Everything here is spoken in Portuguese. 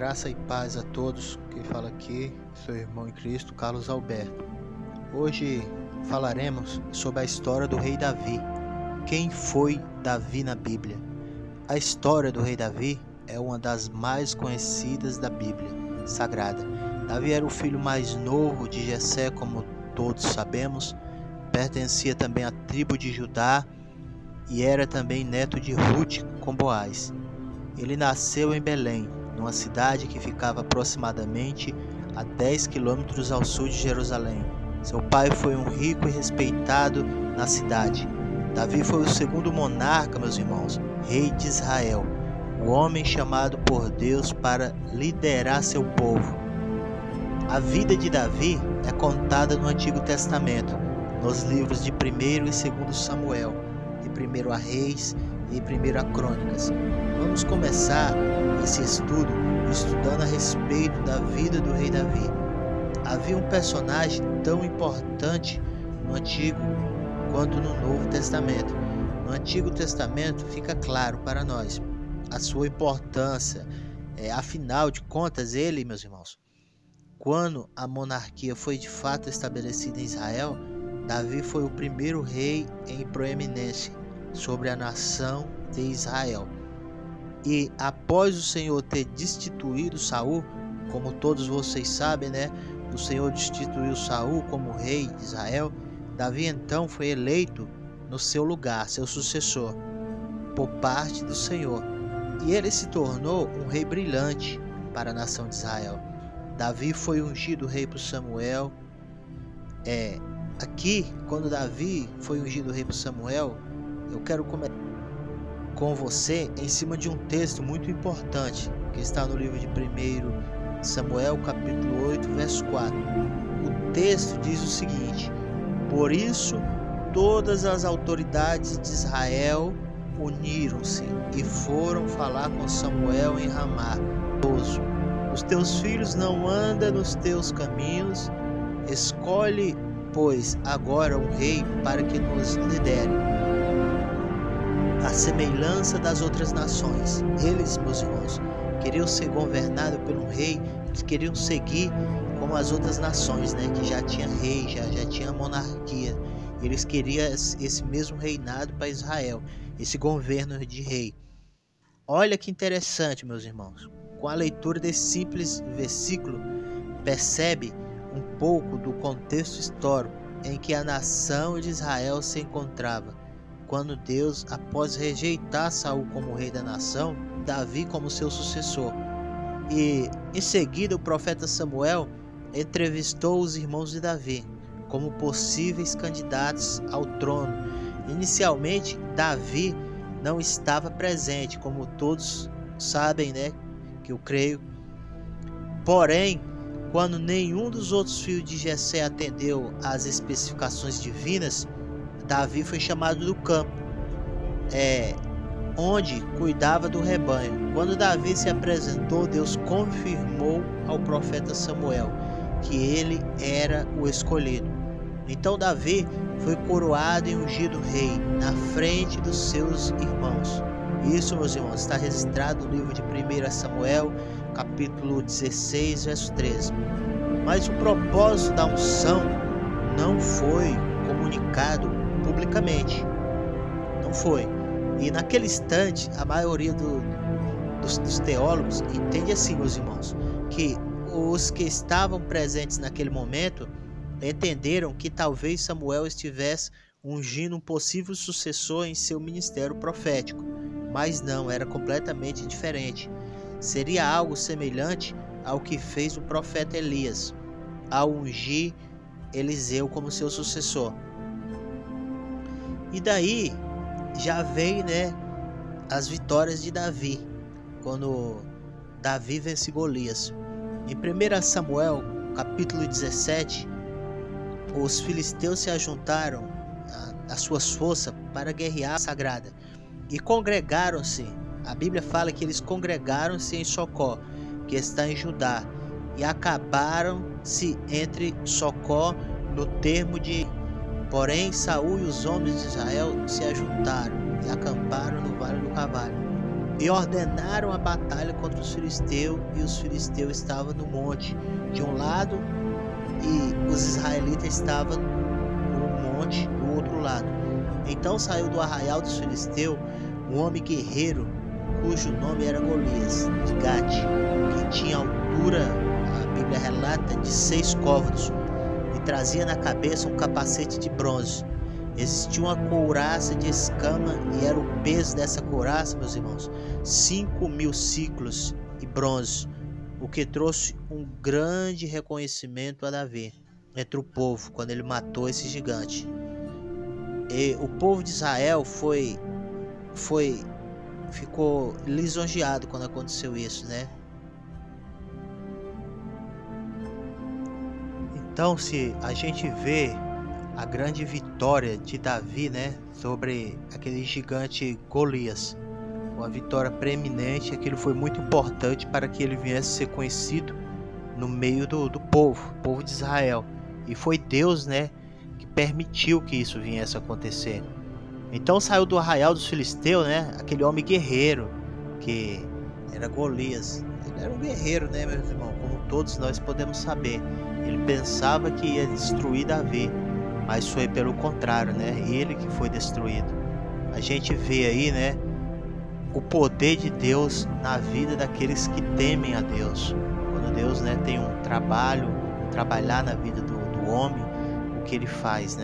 Graça e paz a todos. Quem fala aqui, seu irmão em Cristo, Carlos Alberto. Hoje falaremos sobre a história do rei Davi. Quem foi Davi na Bíblia? A história do rei Davi é uma das mais conhecidas da Bíblia Sagrada. Davi era o filho mais novo de Jessé, como todos sabemos. Pertencia também à tribo de Judá e era também neto de Rute com Boaz. Ele nasceu em Belém, numa cidade que ficava aproximadamente a 10 quilômetros ao sul de Jerusalém. Seu pai foi um rico e respeitado na cidade. Davi foi o segundo monarca, meus irmãos, rei de Israel, o homem chamado por Deus para liderar seu povo. A vida de Davi é contada no Antigo Testamento, nos livros de 1º e 2º Samuel, de 1º a Reis e 1º a Crônicas. Vamos começar esse estudo estudando a respeito da vida do rei Davi. Havia um personagem tão importante no Antigo quanto no Novo Testamento. No Antigo Testamento fica claro para nós a sua importância. Afinal de contas, ele, meus irmãos, quando a monarquia foi de fato estabelecida em Israel, Davi foi o primeiro rei em proeminência sobre a nação de Israel. E após o Senhor ter destituído Saul, como todos vocês sabem, o Senhor destituiu Saul como rei de Israel. Davi então foi eleito no seu lugar, seu sucessor, por parte do Senhor. E ele se tornou um rei brilhante para a nação de Israel. Davi foi ungido rei por Samuel. Aqui, quando Davi foi ungido rei por Samuel, eu quero começar com você em cima de um texto muito importante, que está no livro de 1 Samuel, capítulo 8, verso 4. O texto diz o seguinte: por isso, todas as autoridades de Israel uniram-se e foram falar com Samuel em Ramá. Os teus filhos não andam nos teus caminhos, escolhe, pois, agora um rei para que nos lidere, à semelhança das outras nações. Eles, meus irmãos, queriam ser governados por um rei, eles queriam seguir como as outras nações, que já tinha rei, já tinha monarquia. Eles queriam esse mesmo reinado para Israel, esse governo de rei. Olha que interessante, meus irmãos. Com a leitura desse simples versículo, percebe um pouco do contexto histórico em que a nação de Israel se encontrava, quando Deus, após rejeitar Saul como rei da nação, Davi como seu sucessor. E em seguida o profeta Samuel entrevistou os irmãos de Davi como possíveis candidatos ao trono. Inicialmente, Davi não estava presente, como todos sabem, que eu creio. Porém, quando nenhum dos outros filhos de Jessé atendeu às especificações divinas, Davi foi chamado do campo, onde cuidava do rebanho. Quando Davi se apresentou, Deus confirmou ao profeta Samuel que ele era o escolhido. Então Davi foi coroado e ungido rei na frente dos seus irmãos. Isso, meus irmãos, está registrado no livro de 1 Samuel, capítulo 16, verso 13. Mas o propósito da unção não foi comunicado publicamente. Não foi. E naquele instante, a maioria dos teólogos entende assim, meus irmãos, que os que estavam presentes naquele momento entenderam que talvez Samuel estivesse ungindo um possível sucessor em seu ministério profético. Mas não, era completamente diferente. Seria algo semelhante ao que fez o profeta Elias ao ungir Eliseu como seu sucessor. E daí já vem, as vitórias de Davi, quando Davi vence Golias. Em 1 Samuel, capítulo 17, os filisteus se ajuntaram às suas forças para guerrear a sagrada e congregaram-se. A Bíblia fala que eles congregaram-se em Socó, que está em Judá, e acabaram-se entre Socó no termo de. Porém, Saul e os homens de Israel se ajuntaram e acamparam no Vale do Carvalho. e ordenaram a batalha contra os filisteus, e os filisteus estavam no monte de um lado e os israelitas estavam no monte do outro lado. Então saiu do arraial dos filisteus um homem guerreiro, cujo nome era Golias, de Gate, que tinha altura, a Bíblia relata, de 6 côvados, e trazia na cabeça um capacete de bronze. Existia uma couraça de escama, e era o peso dessa couraça, meus irmãos, 5.000 ciclos de bronze, o que trouxe um grande reconhecimento a Davi entre o povo, quando ele matou esse gigante. E o povo de Israel ficou lisonjeado quando aconteceu isso, né? Então, se a gente vê a grande vitória de Davi, né, sobre aquele gigante Golias, uma vitória preeminente, aquilo foi muito importante para que ele viesse a ser conhecido no meio do povo de Israel. E foi Deus, né, que permitiu que isso viesse a acontecer. Então saiu do arraial dos filisteus, né, aquele homem guerreiro que era Golias. Ele era um guerreiro, né, meus irmãos, como todos nós podemos saber. Ele pensava que ia destruir Davi, mas foi pelo contrário, né, ele que foi destruído. A gente vê aí, né, o poder de Deus na vida daqueles que temem a Deus. Quando Deus, né, tem um trabalhar na vida do homem, o que ele faz, né?